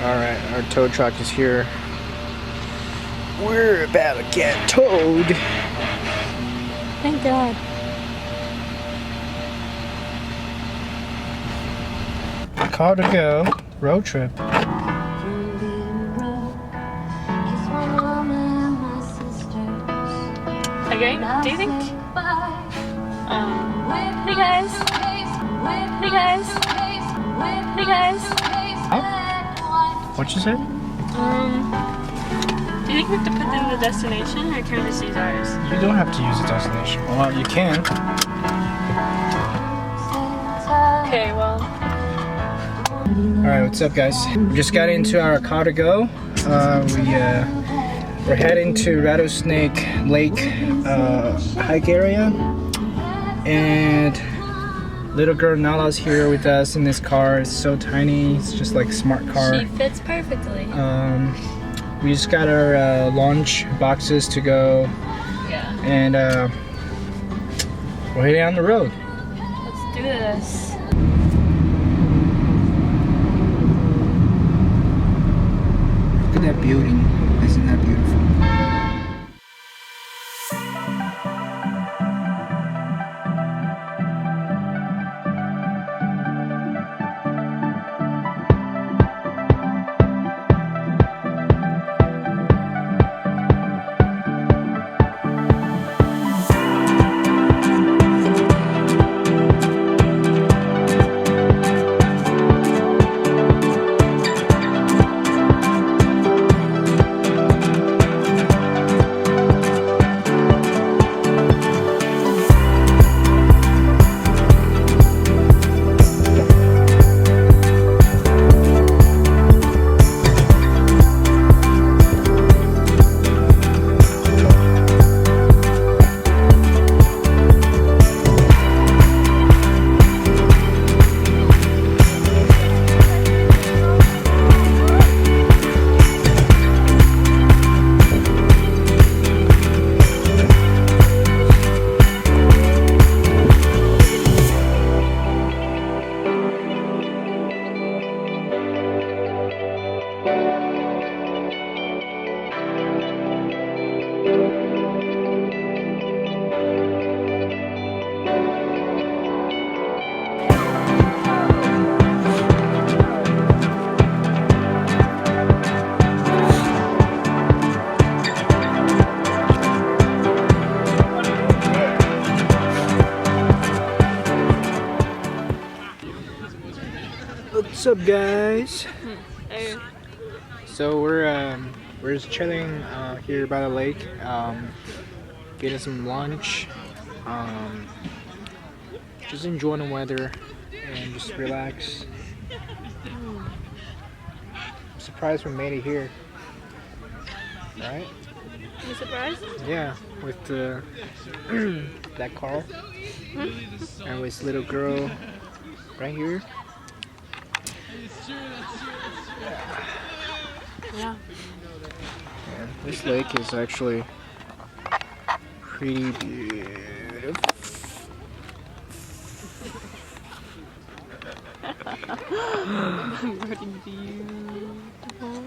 Alright, our tow truck is here. We're about to get towed. Thank God. Car to go. Road trip. Okay, do you think? Hey guys. Hey guys. Hey guys. Huh? What you said? Do you think we have to put in the destination or can we just use ours? You don't have to use the destination. Well, you can. Okay, well. Alright, what's up guys? We just got into our car to go. We're heading to Rattlesnake Lake hike area. And little girl Nala's here with us in this car. It's so tiny. It's just like a smart car. She fits perfectly. We just got our lunch boxes to go. Yeah. And we're heading on the road. Let's do this. Look at that building. Isn't that beautiful? What's up, guys? Hey. So we're just chilling here by the lake, getting some lunch, just enjoying the weather and just relax. I'm surprised we made it here, right? You surprised? Yeah, with that car and with this little girl right here. Yeah. And this lake is actually pretty beautiful. Pretty beautiful.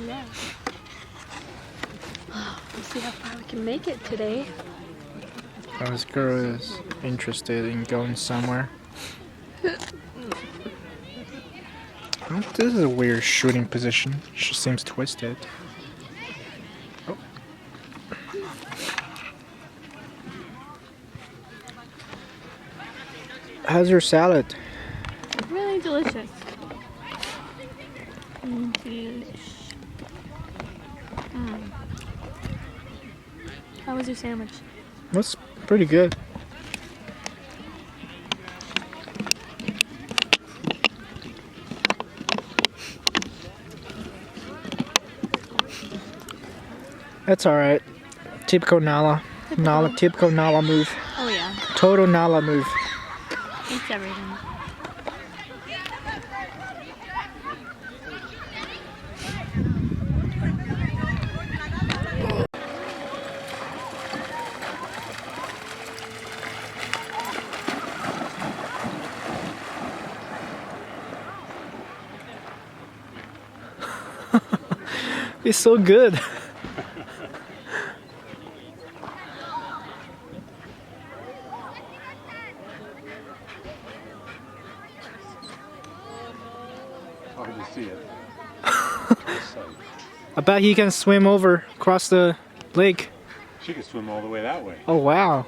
Yeah. Let's see how far we can make it today. This girl is interested in going somewhere. Oh, this is a weird shooting position. She seems twisted. Oh. How's your salad? Really delicious. Delish. How was your sandwich? That's pretty good. That's alright. Typical Nala. Typical Nala move. Oh yeah. Total Nala move. It's everything. It's so good. Hard to see it. I bet he can swim over across the lake. She could swim all the way that way. Oh wow.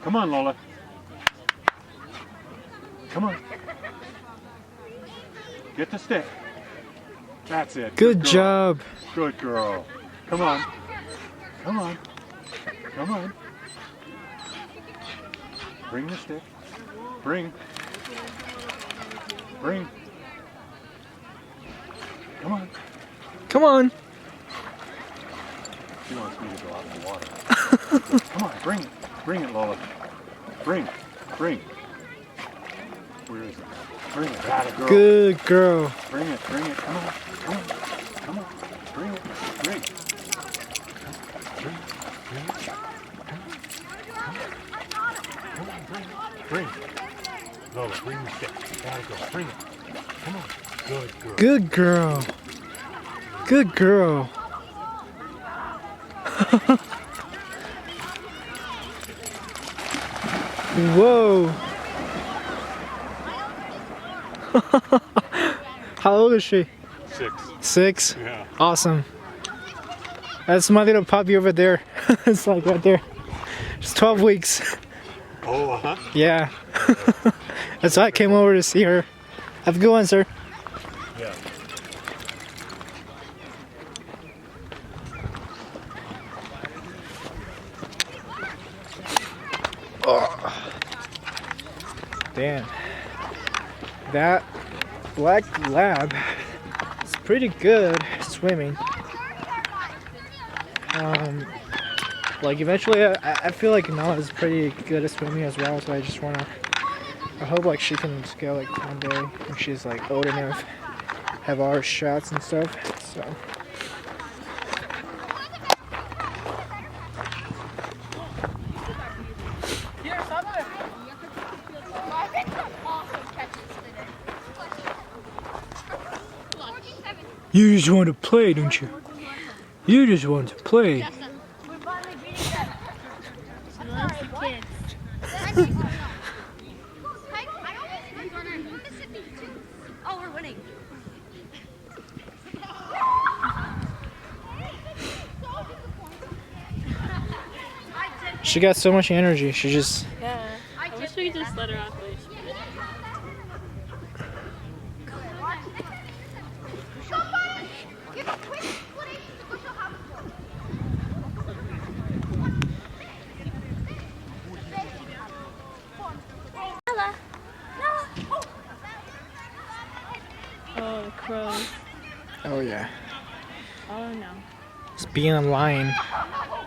Come on, Lola. Come on. Get the stick. That's it. Good girl. job. Good girl. Come on. Come on. Come on. Bring the stick. Bring. Bring. Come on. Come on. She wants me to go out in the water. Come on, bring it. Bring it, Lola. Bring. Bring. Where is it? Bring it. That a girl. Good girl. Bring it. Bring it. Come on. Come on. Come on. Bring it. Bring. Bring. Bring it. Come on. Bring it. Bring. Lola, bring the stick. That a girl. Bring it. Come on. Good girl. Good girl. Good girl. Whoa. How old is she? 6. 6? Yeah. Awesome. That's my little puppy over there. It's like right there. She's 12 weeks. Oh, uh-huh. Yeah. That's why I came over to see her. Have a good one, sir. Yeah. Oh. Damn. That black lab is pretty good swimming. Like eventually I feel like Nala is pretty good at swimming as well, so I just wanna, I hope like she can scale like one day when she's like old enough, have our shots and stuff, so. You just want to play, don't you? You just want to play. She loves the kids. Oh, we're winning. She got so much energy. She just. Yeah. I wish we could just let her off leash. Oh, the crows. Oh yeah. Oh no. It's being online. Uh-oh.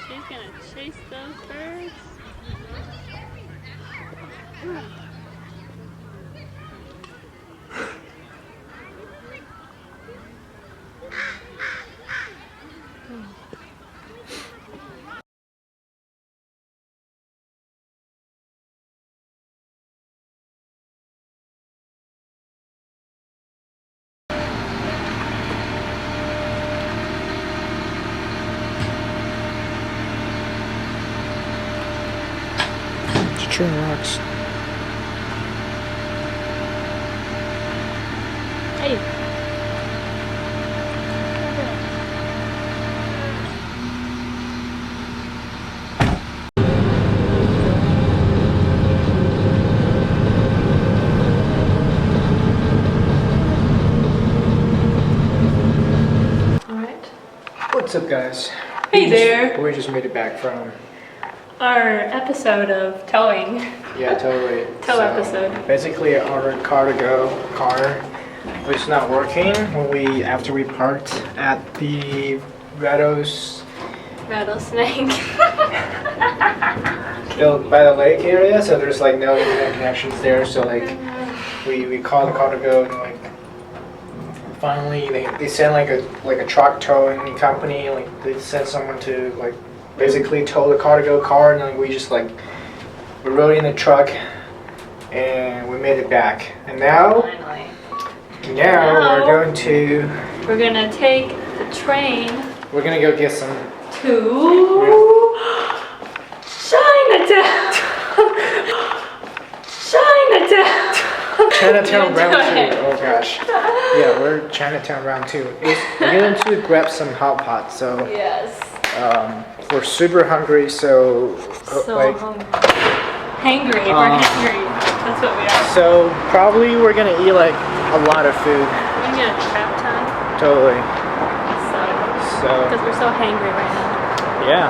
She's gonna chase those birds. Train rocks. Hey. Alright. What's up, guys? Hey there. We just made it back from. Our episode of towing. Yeah, totally. Tow episode. Basically, our car was not working when after we parked at the Rattlesnake. built by the lake area, so there's like no internet connections there. So like we called the car and like finally they sent like a truck towing company, like they sent someone to like basically tow the car and then we just like We rode in the truck and we made it back. And now Now- we're gonna take the train gonna go get some to Chinatown. Chinatown round Do it. 2. Oh gosh. Yeah, we're Chinatown round 2. We're going to grab some hot pot. So Yes. we're super hungry. So So like hungry. Hangry. We're hangry. That's what we are. so probably we're gonna eat like a lot of food. We're gonna get a trap time. Totally. So Because we're so hangry right now. yeah.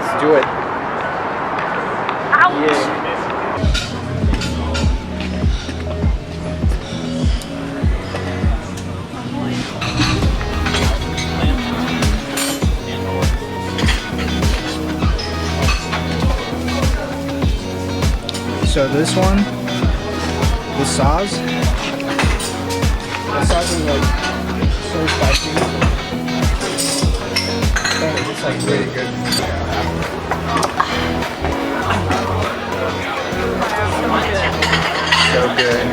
Let's do it. Ouch! Yeah. So this one, the sauce is like so spicy. And it's like really good. So good.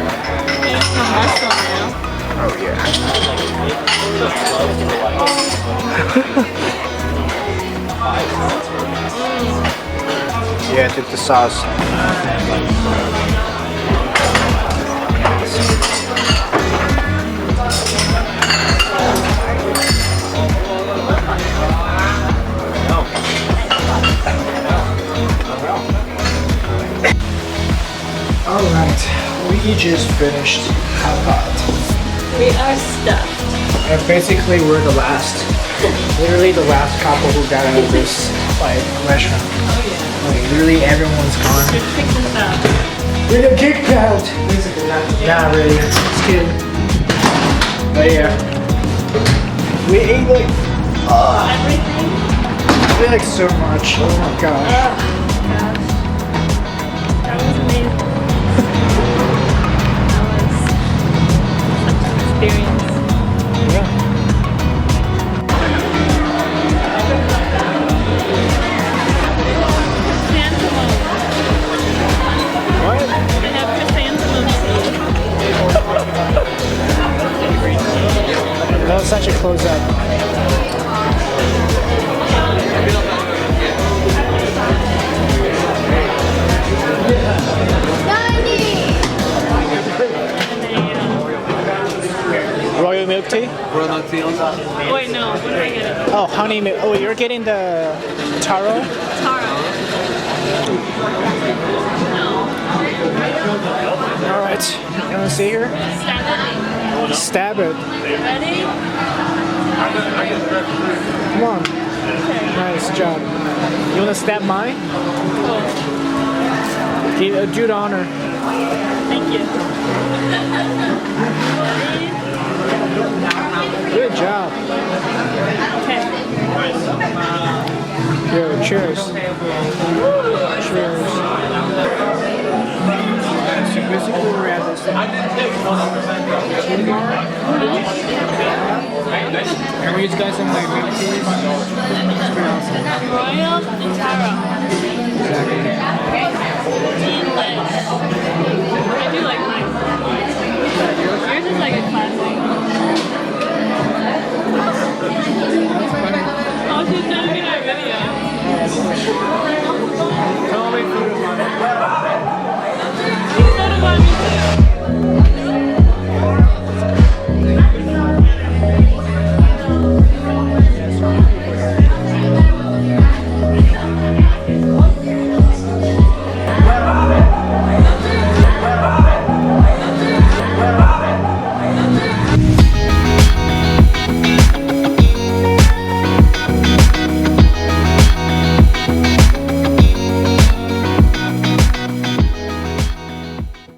Eat some muscle now. Oh yeah. Yeah, dip the sauce. Alright, we just finished hot pot. We are stuffed. And basically we're the last, literally the last couple who got out of this like restaurant. Oh yeah. Like literally everyone's gone. We're kicked us out. We got kicked out. Basically not really. Just kidding. But yeah. We ate like Everything. we ate like so much. Oh my gosh. Gosh. That was amazing. That was such an experience. Yeah. Chrysanthemum. What? They have chrysanthemum seeds. That was such a close up. Royal milk tea? Wait, no. What am I getting? Oh, honey milk. Oh, you're getting the taro? Taro. No. Alright. You wanna see here? Stab Stab it. it. Ready? Come on. Nice job. You wanna stab mine? Cool. Do the honor. Thank you. Ready? Good job. Okay. Yo, cheers. Cheers. So basically we're at this and we just got some like milk teas. It's pretty awesome. Royal and taro. Delish. I do like mine. Yours is like a classic. Oh, she's trying to be in our video. Tell me food. She's so to me too.